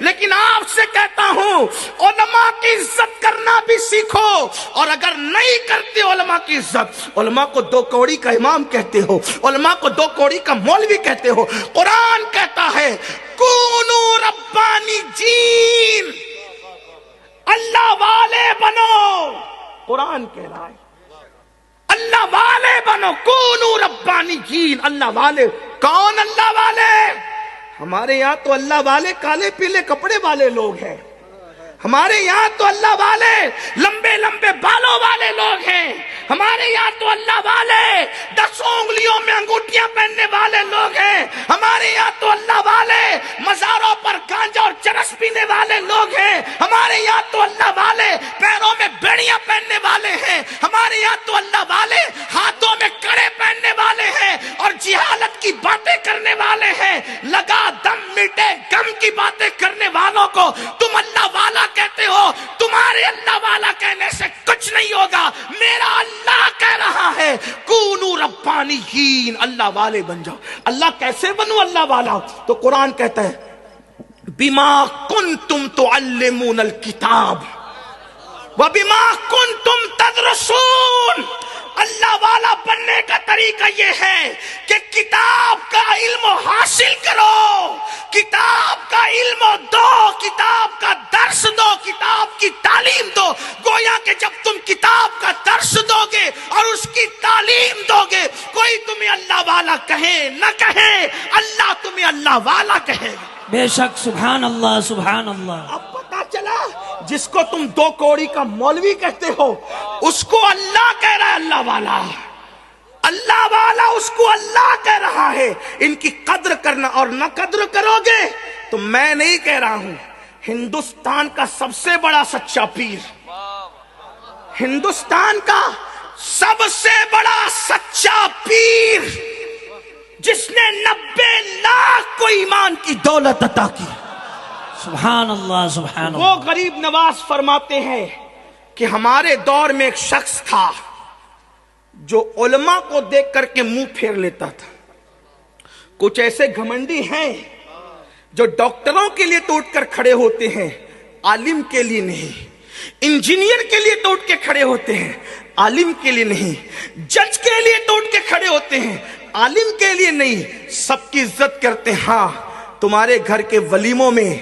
لیکن آپ سے کہتا ہوں علماء کی عزت کرنا بھی سیکھو، اور اگر نہیں کرتے علماء کی عزت، علماء کو دو کوڑی کا امام کہتے ہو، علماء کو دو کوڑی کا مولوی کہتے ہو، قرآن کہتا ہے کونو ربانی جین، اللہ والے بنو، قرآن کہہ رہا ہے اللہ والے بنو، کونو ربانی جین، اللہ والے۔ کون اللہ والے؟ ہمارے یہاں تو اللہ والے کالے پیلے کپڑے والے لوگ ہیں، ہمارے یہاں تو اللہ والے لمبے لمبے بالوں والے لوگ ہیں، ہمارے یہاں تو اللہ والے 10 انگلیوں میں انگوٹھیاں پہننے والے لوگ ہیں، ہمارے یہاں تو اللہ والے مزاروں پر گانجا اور چرس پینے والے لوگ ہیں، ہمارے یہاں تو اللہ والے پیروں میں بیڑیاں پہننے والے ہیں، ہمارے یہاں تو اللہ والے ہاتھوں میں کڑے پہننے والے ہیں اور جہالت کی باتیں کرنے والے ہیں۔ لگا دم مٹے غم کی باتیں کرنے والوں کو تم اللہ والا کہتے ہو، تمہارے اللہ والا کہنے سے کچھ نہیں ہوگا، میرا اللہ کہہ رہا ہے کونو ربانیین، اللہ والے بن جاؤ۔ اللہ کیسے بنو اللہ والا؟ تو قرآن کہتا ہے بما کنتم تعلمون الکتاب وبما کنتم تدرسون۔ اللہ والا بننے کا طریقہ یہ ہے کہ کتاب کا علم حاصل کرو، کتاب کا علم دو، کتاب کا درس دو، کتاب کی تعلیم دو۔ گویا کہ جب تم کتاب کا درس دو گے اور اس کی تعلیم دو گے، کوئی تمہیں اللہ والا کہے نہ کہے، اللہ تمہیں اللہ والا کہے گا۔ بے شک، سبحان اللہ سبحان اللہ۔ اب پتا چلا جس کو تم دو کوڑی کا مولوی کہتے ہو اس کو اللہ کہہ رہا ہے اللہ والا، اللہ والا اس کو اللہ کہہ رہا ہے۔ ان کی قدر کرنا، اور نہ قدر کرو گے تو میں نہیں کہہ رہا ہوں، ہندوستان کا سب سے بڑا سچا پیر، ہندوستان کا سب سے بڑا سچا پیر جس نے 90 لاکھ کو ایمان کی دولت عطا کی، سبحان اللہ سبحان اللہ۔ وہ غریب نواز فرماتے ہیں کہ ہمارے دور میں ایک شخص تھا جو علماء کو دیکھ کر کے منہ پھیر لیتا تھا۔ کچھ ایسے گھمنڈی ہیں جو ڈاکٹروں کے لیے تو اٹھ کر کھڑے ہوتے ہیں، عالم کے لیے نہیں، انجینئر کے لیے تو اٹھ کے کھڑے ہوتے ہیں، عالم کے لیے نہیں، جج کے لیے تو اٹھ کے کھڑے ہوتے ہیں، عالم کے لیے نہیں، سب کی عزت کرتے ہیں۔ ہاں تمہارے گھر کے ولیموں میں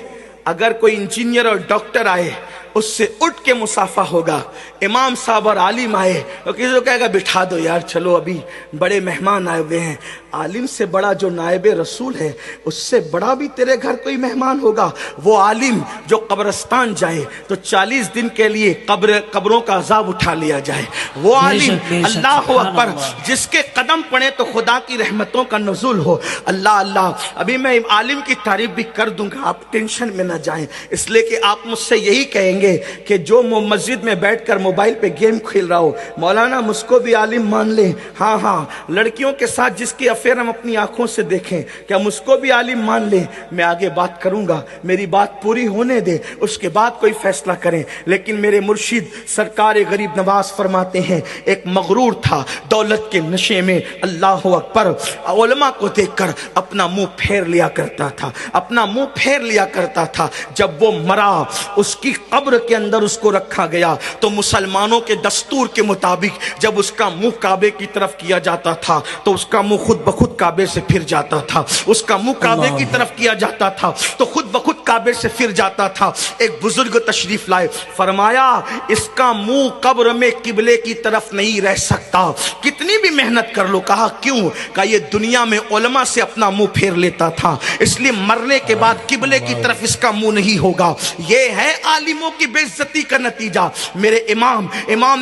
اگر کوئی انجینئر اور ڈاکٹر آئے اس سے اٹھ کے مصافحہ ہوگا، امام صاحب اور عالم آئے تو کسی کو کہے گا بٹھا دو یار، چلو ابھی بڑے مہمان آئے ہوئے ہیں۔ عالم سے بڑا جو نائب رسول ہے اس سے بڑا بھی تیرے گھر کوئی مہمان ہوگا، وہ عالم جو قبرستان جائے تو 40 دن کے لیے قبروں کا عذاب اٹھا لیا جائے، وہ عالم اللہ اکبر جس کے قدم پڑے تو خدا کی رحمتوں کا نزول ہو۔ اللہ اللہ، ابھی میں عالم کی تعریف بھی کر دوں گا، آپ ٹینشن میں نہ جائیں، اس لیے کہ آپ مجھ سے یہی کہیں گے کہ جو مسجد میں بیٹھ کر موبائل پہ گیم کھیل رہا ہو، مولانا مجھ کو بھی عالم مان لیں۔ ہاں ہاں، لڑکیوں کے ساتھ جس کی افیئر ہم اپنی آنکھوں سے دیکھیں، کیا مجھ کو بھی عالم مان لیں؟ میں آگے بات کروں گا، میری بات پوری ہونے دے، اس کے بعد کوئی فیصلہ کریں۔ لیکن میرے مرشد سرکار غریب نواز فرماتے ہیں ایک مغرور تھا دولت کے نشے میں، اللہ اکبر، علماء کو دیکھ کر اپنا منہ پھیر لیا کرتا تھا، اپنا منہ پھیر لیا کرتا تھا۔ جب وہ مرا، اس کی قبر کے اندر اس کو رکھا گیا تو مسلمانوں کے دستور کے مطابق جب اس کا منہ کعبے کی طرف کیا جاتا تھا تو اس کا منہ خود بخود کعبے سے پھر جاتا تھا، اس کا منہ کعبے کی طرف کیا جاتا تھا تو خود بخود کعبے سے پھر جاتا تھا۔ ایک بزرگ تشریف لائے، فرمایا اس کا منہ قبر میں قبلے کی طرف نہیں رہ سکتا، کتنی بھی محنت کر لو۔ کہا کیوں؟ کہا یہ دنیا میں علماء سے اپنا منہ پھیر لیتا تھا، اس لیے مرنے کے بعد قبلے کی طرف اس کا منہ نہیں ہوگا۔ یہ ہے عالموں کی بے عزتی کا نتیجہ۔ میرے امام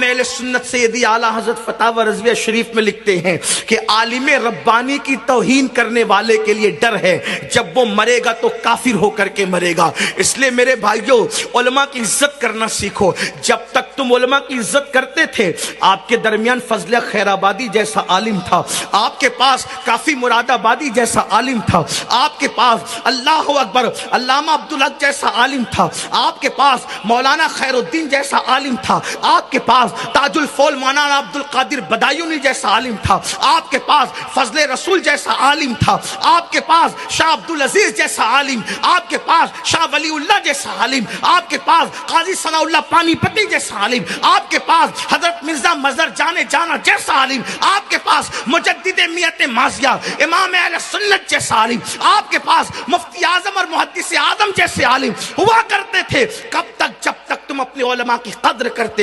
اہل سنت سیدی اعلیٰ حضرت فتاوی رضویہ شریف میں لکھتے ہیں کہ عالم ربانی کی توہین کرنے والے کے لیے ڈر ہے، جب وہ مرے گا تو کافر ہو کر کے مرے گا۔ اس لیے میرے بھائیوں، علماء کی عزت کرنا سیکھو۔ جب تک تم علماء کی عزت کرتے تھے، آپ کے درمیان فضل خیر آبادی جیسا عالم تھا، آپ کے پاس کافی مراد آبادی جیسا عالم تھا، آپ کے پاس اللہ اکبر علامہ عبدالحق جیسا عالم تھا، آپ کے پاس مولانا خیر الدین جیسا عالم تھا، آپ کے پاس تاج الفول مولانا عبد القادر بدایونی جیسا عالم تھا، آپ کے پاس فضل رسول جیسا عالم تھا، آپ کے پاس شاہ عبد العزیز جیسا عالم، آپ کے پاس پاس شاہ ولی اللہ جیسا عالم، آپ کے پاس قاضی ثناء اللہ پانی پتی جیسا عالم، آپ کے پاس حضرت مرزا مظہر جانا جیسا عالم، آپ کے پاس مجدد میت ماضیہ امام اہل سنت جیسا عالم، آپ کے پاس مفتی اعظم اور محدث اعظم جیسے عالم ہوا کرتے تھے. کب تک؟ جب تک تم اپنے علماء کی قدر کرتے